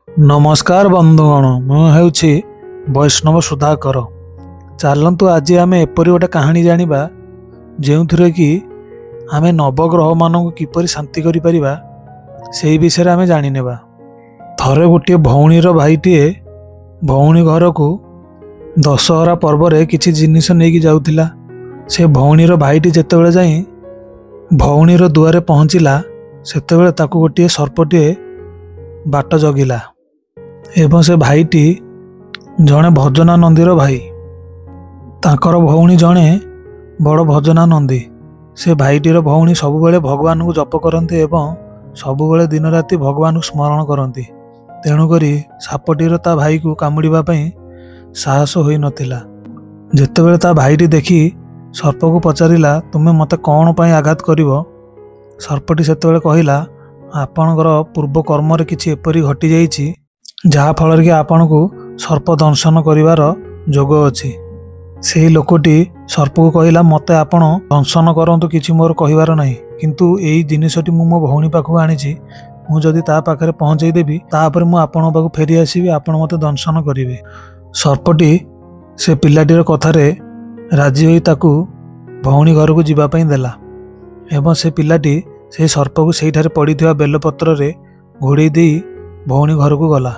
नमस्कार बंधुगण मुझे वैष्णव सुधाकर। चलतु आज आम एपरी गोटे कहानी जानिबा जो थी कि आम नवग्रह मान किपरि शांति करिपरिबा से विषय आम जानिनेबा। थरे गोटे भौणीर भाईटीए भौणी घर को दशहरा पर्व किसी जिनिस नहीं जाऊला। से भौणीर भाईटी जेतेबेले जाई भौणीर दुआरे पहुँचला सेतेबेले ताकू गोटे सर्पटीए बाट जगिला एवं से भाईटी जड़े भजनानंदीर भाई। ताकर भौणी जड़े बड़ भजनानंदी। से भाईटीर भौणी सबुबले भगवान को जप करती एवं सबुबले दिन राति भगवान को स्मरण करती। तेणुकरी सापटीर ता भाई को कामुड़ापी साहस हो नथिला। जेतेबेले ता भाईटी देखी सर्प को पचारिला तुमे मते कौन पाई आघात करिवो। सर्पटी सेतेबेले कहिला आपणकर पूर्व कर्म किछि एपरि घटी जाइछि जहा फल कि आपण को सर्प दंशन करिवार जोग अछि। से लोकटी सर्प को कहिला मते आपण दंशन करंतु किछि मोर कहिवार नाही, किंतु एई जिनिसटी मो भौणी पाखु आनिछि मु जदि ता पाखरे पहुंचाई देबी तापर मु आपण पाखु फेरी आसीबी आपण मते दंशन करिवे। सर्पटी से पिलाटीर कथारे राजी होई ताकू भौणी घर को जीवा पई देला एवं से पिलाटी से सर्प को सेठारे पड़िथिबा बेलपत्र रे घोड़े दे भौणी घर को गला।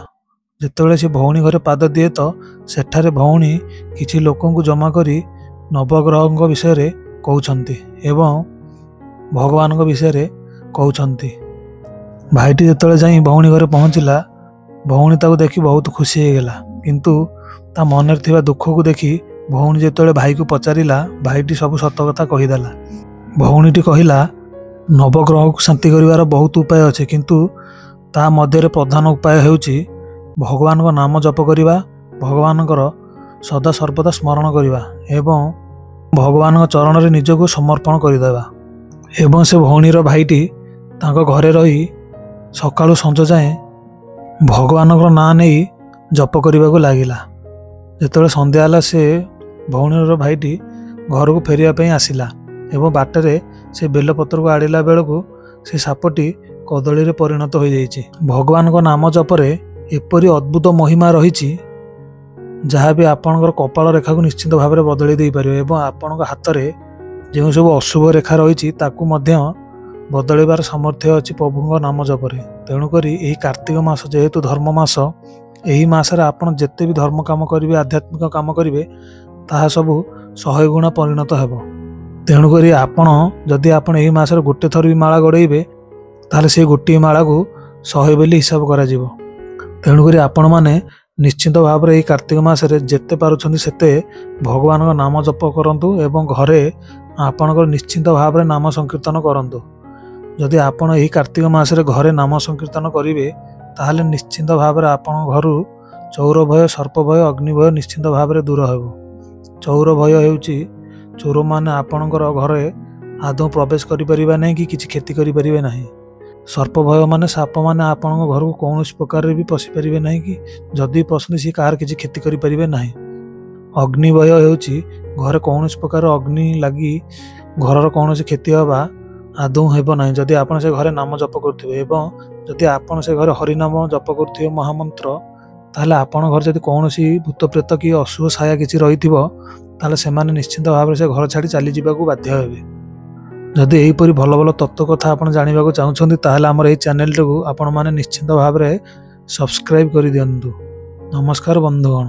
जेतेबेले से भौणी घरे पाद दिए तो सेठारे भौणी किछि लोकों को जमा करी नवग्रह विषय रे कहउछंती एवं भगवान विषय रे कहउछंती। भाईटी जेतेबेले जाई भौणी घरे पहुँचला भौणी ताको देखी बहुत खुशी हो गला, किंतु ता मन रे थिबा दुख को देखी भौणी जेतेबेले भाई को पचारिला भाईटी सब सत कथा कहिदेला। भौणीटी कहिला नवग्रह को शांति करिवार बहुत उपाय अच्छे, किंतु ता मध्य प्रधान उपाय हेउची भगवान को नाम जप करिवा, भगवान सदा सर्वदा स्मरण करिवा एवं भगवान चरण रे निजको समर्पण करदेवा। एवं से भौणीर भाईटी तांको घरे रही सकाळु संज जाए भगवान नाँ नहीं जप करने को लगिला। जेतेबेले संध्या होला से भौणीर भाईटी घर को फेरिया पई आसिला एवं बाटरे से बेलपत्र को आड़िला बेलू से सापटी कदली रे परिणत हो जाइछि। भगवान को नाम जपरे एपरी अद्भुत महिमा रही जहाँ भी आपणकर कपाल रेखा को निश्चित भाव में बदल दे पारे एवं आपण हाथ में जो सब अशुभ रेखा रही बदलबार सामर्थ्य अच्छी प्रभु नाम जपरे। तेणुक यही कार्तिक मास जेहेतु धर्म मास यही मसरे आपड़ जिते भी धर्म काम करेंगे आध्यात्मिक काम करेंगे ताहा सबू 100 गुणा परिणत हेब। तेणुक आपण जदि आप मसरे गोटे थर भी माला गड़ेबे ताहले से गोटे माला को 100 बोली हिसाब करा जिवो। तेणुक आपण मैंने निश्चित भाव में कार्तिक मासरे जेते पारुछंती सेते भगवान नाम जप करंतु एवं घरे आपणकर निश्चित भाव में नाम संकीर्तन करंतु। जदि आपण यही कार्तिक मासरे घरे नाम संकीर्तन करेंगे ताहले निश्चित भाव में आपण घर चौर भय सर्प भय अग्नि भय निश्चित भाव में दूर हेब। चौर भय हेउची चोर मैंने आपणकर घरे आदौ प्रवेश करें नहीं कि किसी क्षति करें नहीं। सर्प भय माने साप माने आपण घर को कौन प्रकार भी पशिपारे ना कि जदि पसंद सी कार किसी क्षति करें ना। अग्नि भय हेउची घरे कौन प्रकार अग्नि लगी घर कौन क्षति हवा आदौ हेब ना जदि आपण से घरे नाम जप करुवे एवं जदि आपण से घरे हरिनाम जप करुवे महामंत्र ताहले आपण घर जदि कौन भूत प्रेत कि अशुभ छाया किसी रही ताहले सेमाने निश्चित भाव से घर छाड़ी चली जावाक बाध्य हेबे। जदि यहीपरि भल भल तत्व कथा आपण जानिबाक चाहुछंती ताहले हमर एही चैनल को आपण माने निश्चित भाव में सब्सक्राइब कर दियंतु। नमस्कार बंधुगण।